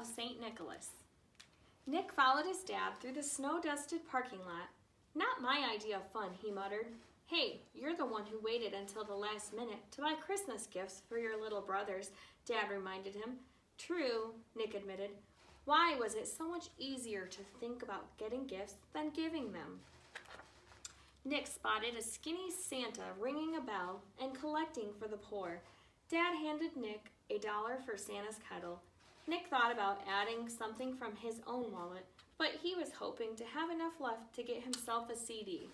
of St. Nicholas. Nick followed his dad through the snow-dusted parking lot. "Not my idea of fun," he muttered. "Hey, you're the one who waited until the last minute to buy Christmas gifts for your little brothers," Dad reminded him. "True," Nick admitted. Why was it so much easier to think about getting gifts than giving them? Nick spotted a skinny Santa ringing a bell and collecting for the poor. Dad handed Nick $1 for Santa's kettle. Nick thought about adding something from his own wallet, but he was hoping to have enough left to get himself a CD.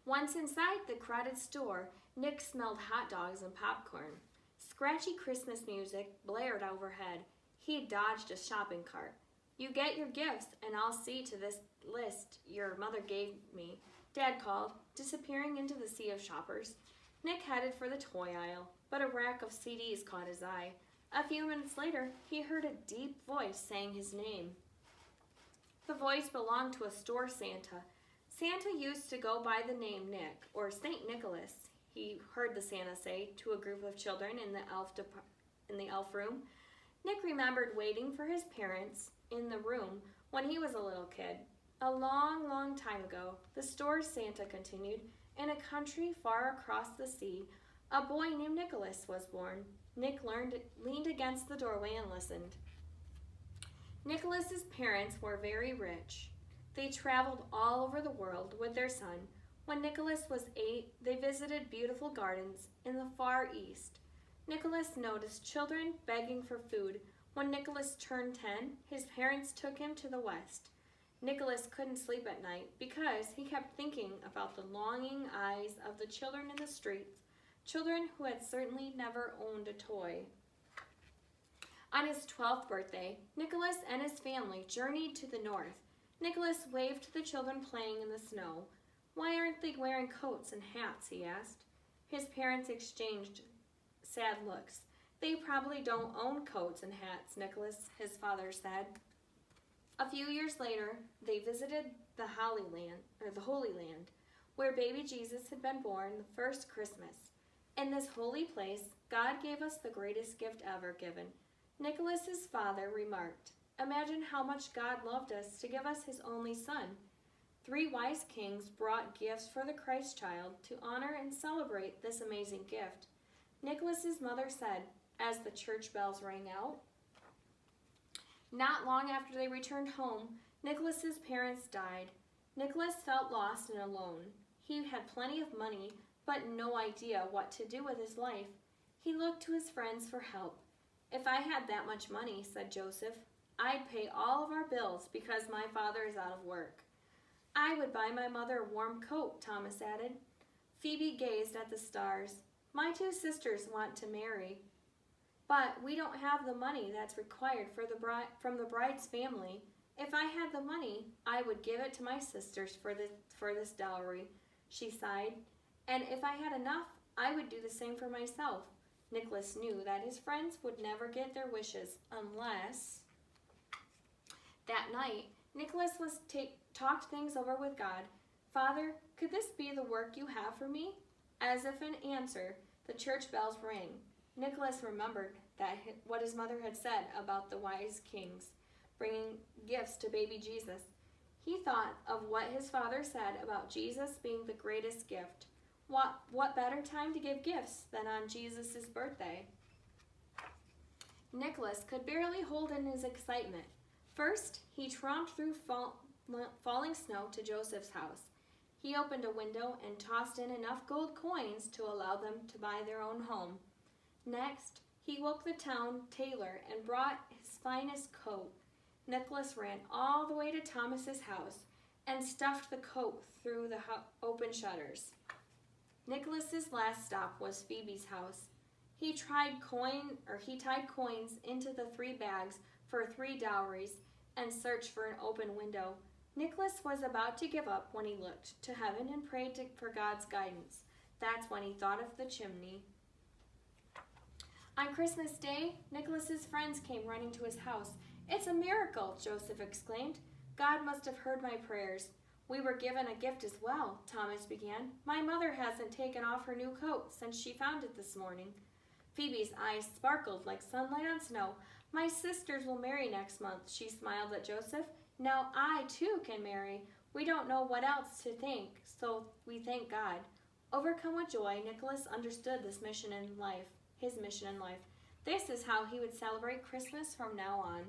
Once inside the crowded store, Nick smelled hot dogs and popcorn. Scratchy Christmas music blared overhead. He dodged a shopping cart. "You get your gifts, and I'll see to this list your mother gave me," Dad called, disappearing into the sea of shoppers. Nick headed for the toy aisle, but a rack of CDs caught his eye. A few minutes later, he heard a deep voice saying his name. The voice belonged to a store Santa. Santa used to go by the name Nick, or St. Nicholas, he heard the Santa say to a group of children in the elf room. Nick remembered waiting for his parents in the room when he was a little kid. A long, long time ago, the store's Santa continued, in a country far across the sea, a boy named Nicholas was born. Nick leaned against the doorway and listened. Nicholas's parents were very rich. They traveled all over the world with their son. When Nicholas was 8, they visited beautiful gardens in the Far East. Nicholas noticed children begging for food. When Nicholas turned 10, his parents took him to the West. Nicholas couldn't sleep at night because he kept thinking about the longing eyes of the children in the streets, children who had certainly never owned a toy. On his 12th birthday, Nicholas and his family journeyed to the north. Nicholas waved to the children playing in the snow. "Why aren't they wearing coats and hats?" he asked. His parents exchanged sad looks. "They probably don't own coats and hats," Nicholas, his father, said. A few years later, they visited the Holy Land, where baby Jesus had been born the first Christmas. "In this holy place, God gave us the greatest gift ever given," Nicholas's father remarked. "Imagine how much God loved us to give us his only son." 3 wise kings brought gifts for the Christ child to honor and celebrate this amazing gift. Nicholas's mother said, as the church bells rang out. Not long after they returned home, Nicholas's parents died. Nicholas felt lost and alone. He had plenty of money, but no idea what to do with his life. He looked to his friends for help. "If I had that much money," said Joseph, "I'd pay all of our bills because my father is out of work." "I would buy my mother a warm coat," Thomas added. Phoebe gazed at the stars. "My 2 sisters want to marry, but we don't have the money that's required from the bride's family. If I had the money, I would give it to my sisters for this dowry," she sighed. "And if I had enough, I would do the same for myself." Nicholas knew that his friends would never get their wishes unless... That night, Nicholas talked things over with God. "Father, could this be the work you have for me?" As if in answer, the church bells rang. Nicholas remembered what his mother had said about the wise kings bringing gifts to baby Jesus. He thought of what his father said about Jesus being the greatest gift. What better time to give gifts than on Jesus' birthday? Nicholas could barely hold in his excitement. First, he tromped through falling snow to Joseph's house. He opened a window and tossed in enough gold coins to allow them to buy their own home. Next, he woke the town tailor and brought his finest coat. Nicholas ran all the way to Thomas's house and stuffed the coat through the open shutters. Nicholas's last stop was Phoebe's house. He tied coins into the 3 bags for 3 dowries and searched for an open window. Nicholas was about to give up when he looked to heaven and prayed for God's guidance. That's when he thought of the chimney. On Christmas Day, Nicholas's friends came running to his house. "It's a miracle," Joseph exclaimed. "God must have heard my prayers." "We were given a gift as well," Thomas began. "My mother hasn't taken off her new coat since she found it this morning." Phoebe's eyes sparkled like sunlight on snow. My sisters will marry next month, she smiled at Joseph. Now I, too, can marry. We don't know what else to think, so we thank God. Overcome with joy, Nicholas understood his mission in life. This is how he would celebrate Christmas from now on.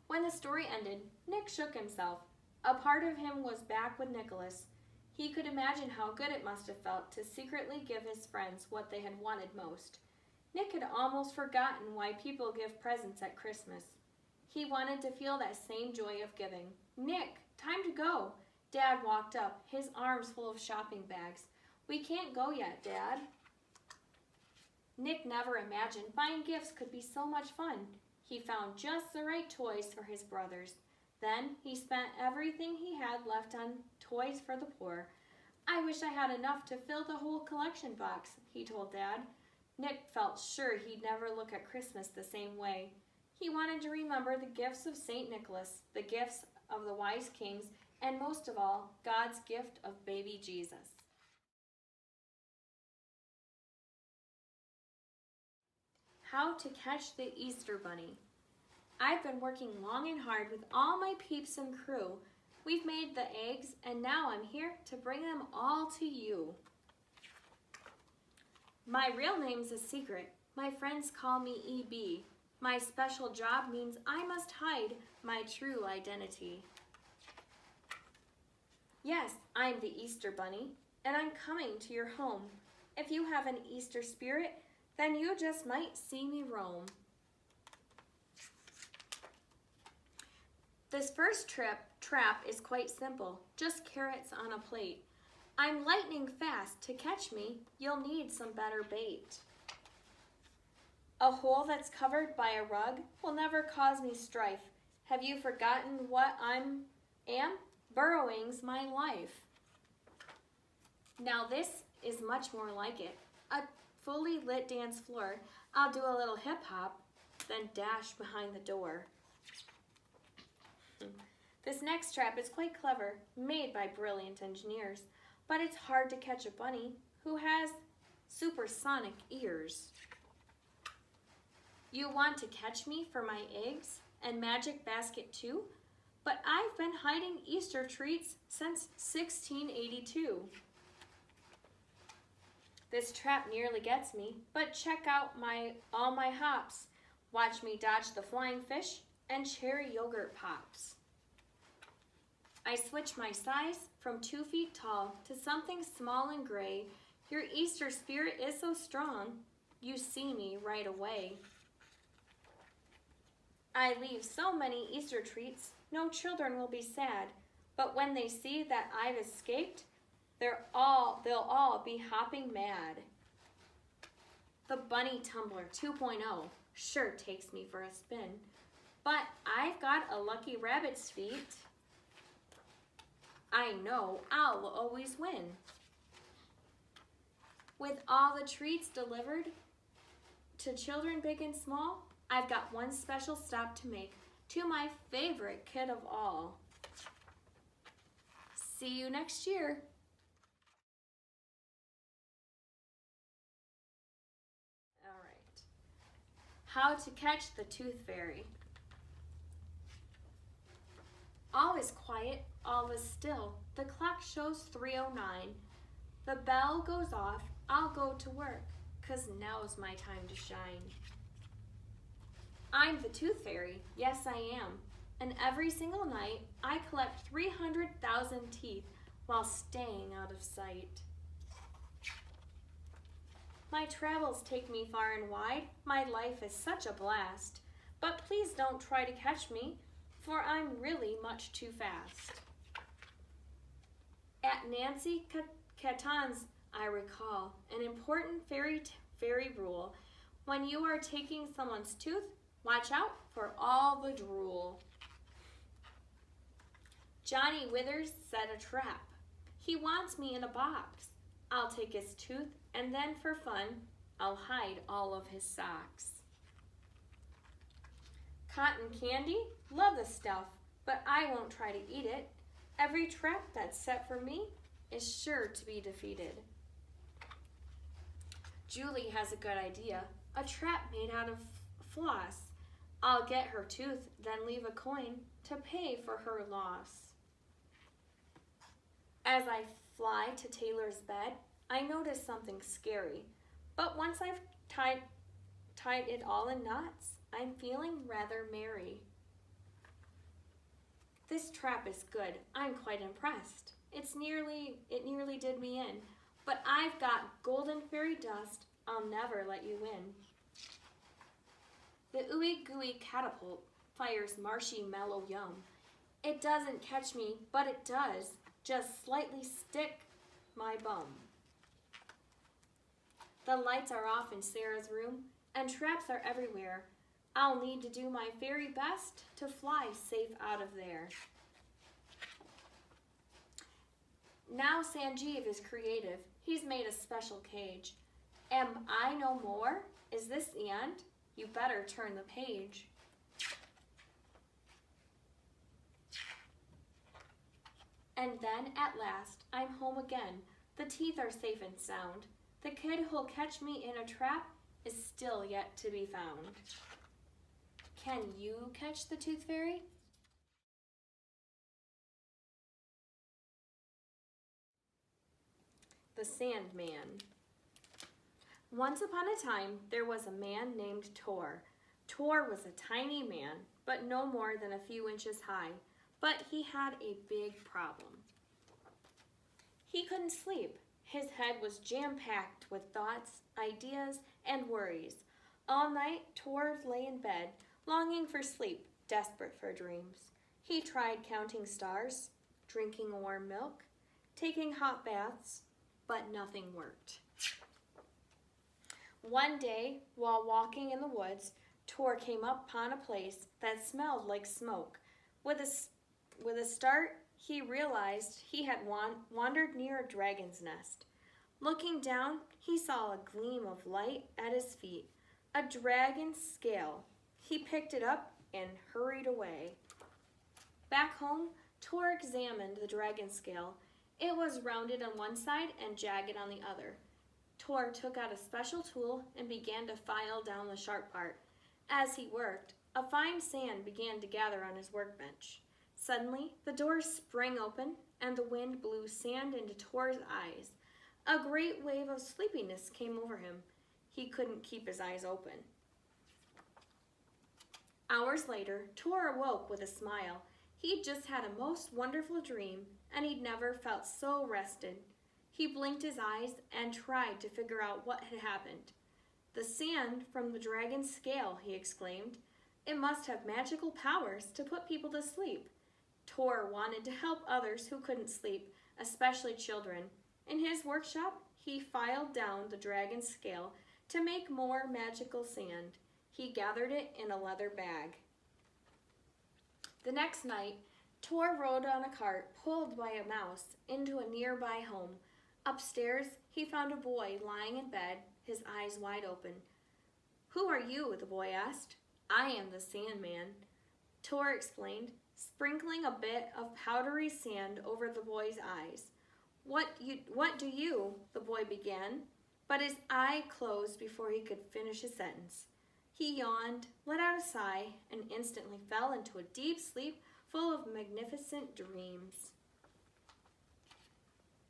When the story ended, Nick shook himself. A part of him was back with Nicholas. He could imagine how good it must have felt to secretly give his friends what they had wanted most. Nick had almost forgotten why people give presents at Christmas. He wanted to feel that same joy of giving. Nick, time to go. Dad walked up, his arms full of shopping bags. We can't go yet, Dad. Nick never imagined buying gifts could be so much fun. He found just the right toys for his brothers. Then he spent everything he had left on toys for the poor. I wish I had enough to fill the whole collection box, he told Dad. Nick felt sure he'd never look at Christmas the same way. He wanted to remember the gifts of St. Nicholas, the gifts of the wise kings, and most of all, God's gift of baby Jesus. How to catch the Easter Bunny. I've been working long and hard with all my peeps and crew. We've made the eggs, and now I'm here to bring them all to you. My real name's a secret. My friends call me EB. My special job means I must hide my true identity. Yes, I'm the Easter Bunny, and I'm coming to your home. If you have an Easter spirit, then you just might see me roam. This first trap is quite simple, just carrots on a plate. I'm lightning fast. To catch me, you'll need some better bait. A hole that's covered by a rug will never cause me strife. Have you forgotten what I am? Burrowing's my life. Now this is much more like it. A fully lit dance floor. I'll do a little hip hop, then dash behind the door. This next trap is quite clever, made by brilliant engineers, but it's hard to catch a bunny who has supersonic ears. You want to catch me for my eggs and magic basket too? But I've been hiding Easter treats since 1682. This trap nearly gets me, but check out all my hops. Watch me dodge the flying fish and cherry yogurt pops. I switch my size from 2 feet tall to something small and gray. Your Easter spirit is so strong, you see me right away. I leave so many Easter treats, no children will be sad, but when they see that I've escaped, they'll all be hopping mad. The Bunny Tumbler 2.0 sure takes me for a spin, but I've got a lucky rabbit's feet. I know I'll always win. With all the treats delivered to children big and small, I've got one special stop to make to my favorite kid of all. See you next year. All right. How to catch the tooth fairy. All is quiet, all is still. The clock shows 3:09. The bell goes off, I'll go to work, 'cause now's my time to shine. I'm the tooth fairy, yes I am. And every single night, I collect 300,000 teeth while staying out of sight. My travels take me far and wide. My life is such a blast. But please don't try to catch me, for I'm really much too fast. At Nancy Caton's, I recall an important fairy rule. When you are taking someone's tooth, watch out for all the drool. Johnny Withers set a trap. He wants me in a box. I'll take his tooth, and then for fun, I'll hide all of his socks. Cotton candy? Love the stuff, but I won't try to eat it. Every trap that's set for me is sure to be defeated. Julie has a good idea. A trap made out of floss. I'll get her tooth, then leave a coin to pay for her loss. As I fly to Taylor's bed, I notice something scary. But once I've tied it all in knots, I'm feeling rather merry. This trap is good. I'm quite impressed. It nearly did me in. But I've got golden fairy dust. I'll never let you win. The ooey gooey catapult fires marshy mellow yum. It doesn't catch me, but it does just slightly stick my bum. The lights are off in Sarah's room, and traps are everywhere. I'll need to do my very best to fly safe out of there. Now Sanjeev is creative. He's made a special cage. Am I no more? Is this the end? You better turn the page. And then, at last, I'm home again. The teeth are safe and sound. The kid who'll catch me in a trap is still yet to be found. Can you catch the tooth fairy? The Sandman. Once upon a time, there was a man named Tor. Tor was a tiny man, but no more than a few inches high. But he had a big problem. He couldn't sleep. His head was jam-packed with thoughts, ideas, and worries. All night, Tor lay in bed, longing for sleep, desperate for dreams. He tried counting stars, drinking warm milk, taking hot baths, but nothing worked. One day, while walking in the woods, Tor came upon a place that smelled like smoke. With a start, he realized he had wandered near a dragon's nest. Looking down, he saw a gleam of light at his feet, a dragon's scale. He picked it up and hurried away. Back home, Tor examined the dragon scale. It was rounded on one side and jagged on the other. Tor took out a special tool and began to file down the sharp part. As he worked, a fine sand began to gather on his workbench. Suddenly, the door sprang open and the wind blew sand into Tor's eyes. A great wave of sleepiness came over him. He couldn't keep his eyes open. Hours later, Tor awoke with a smile. He'd just had a most wonderful dream, and he'd never felt so rested. He blinked his eyes and tried to figure out what had happened. "The sand from the dragon's scale," he exclaimed. "It must have magical powers to put people to sleep." Tor wanted to help others who couldn't sleep, especially children. In his workshop, he filed down the dragon's scale to make more magical sand. He gathered it in a leather bag. The next night, Tor rode on a cart pulled by a mouse into a nearby home. Upstairs, he found a boy lying in bed, his eyes wide open. "Who are you?" the boy asked. "I am the Sandman," Tor explained, sprinkling a bit of powdery sand over the boy's eyes. What do you, the boy began, but his eye closed before he could finish his sentence. He yawned, let out a sigh, and instantly fell into a deep sleep full of magnificent dreams.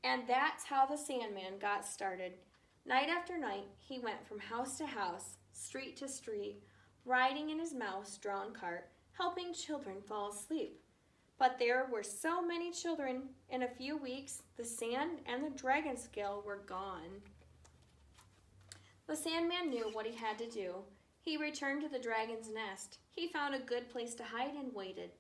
And that's how the Sandman got started. Night after night, he went from house to house, street to street, riding in his mouse-drawn cart, helping children fall asleep. But there were so many children, in a few weeks, the sand and the dragon scale were gone. The Sandman knew what he had to do. He returned to the dragon's nest. He found a good place to hide and waited.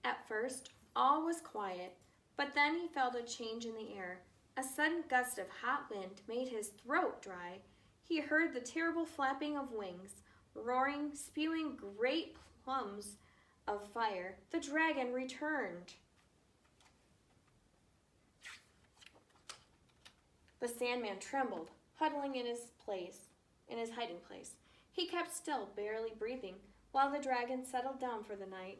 At first, all was quiet, but then he felt a change in the air. A sudden gust of hot wind made his throat dry. He heard the terrible flapping of wings, roaring, spewing great plumes of fire. The dragon returned. The Sandman trembled, huddling in his hiding place. He kept still, barely breathing, while the dragon settled down for the night.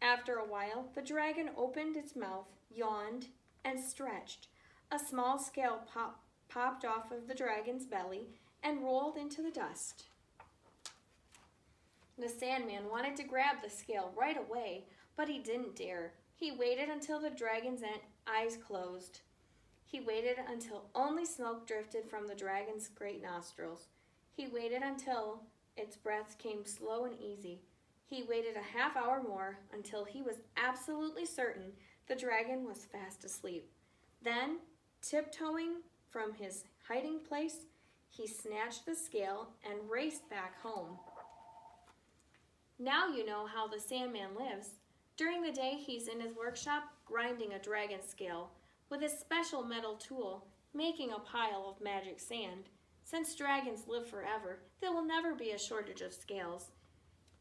After a while, the dragon opened its mouth, yawned, and stretched. A small scale popped off of the dragon's belly and rolled into the dust. The Sandman wanted to grab the scale right away, but he didn't dare. He waited until the dragon's eyes closed. He waited until only smoke drifted from the dragon's great nostrils. He waited until its breath came slow and easy. He waited a half hour more until he was absolutely certain the dragon was fast asleep. Then, tiptoeing from his hiding place, he snatched the scale and raced back home. Now you know how the Sandman lives. During the day, he's in his workshop grinding a dragon scale with his special metal tool, making a pile of magic sand. Since dragons live forever, there will never be a shortage of scales.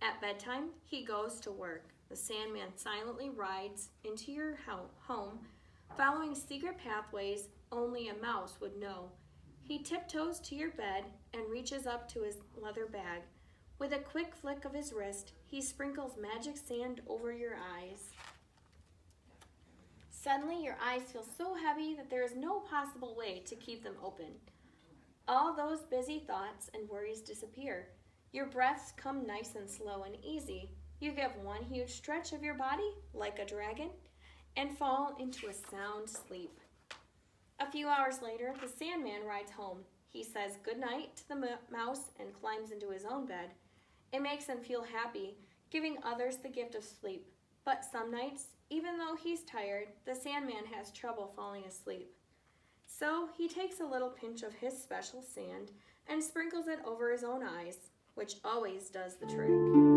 At bedtime, he goes to work. The Sandman silently rides into your home, following secret pathways only a mouse would know. He tiptoes to your bed and reaches up to his leather bag. With a quick flick of his wrist, he sprinkles magic sand over your eyes. Suddenly, your eyes feel so heavy that there is no possible way to keep them open. All those busy thoughts and worries disappear. Your breaths come nice and slow and easy. You give one huge stretch of your body, like a dragon, and fall into a sound sleep. A few hours later, the Sandman rides home. He says goodnight to the mouse and climbs into his own bed. It makes him feel happy, giving others the gift of sleep. But some nights, even though he's tired, the Sandman has trouble falling asleep. So he takes a little pinch of his special sand and sprinkles it over his own eyes, which always does the trick.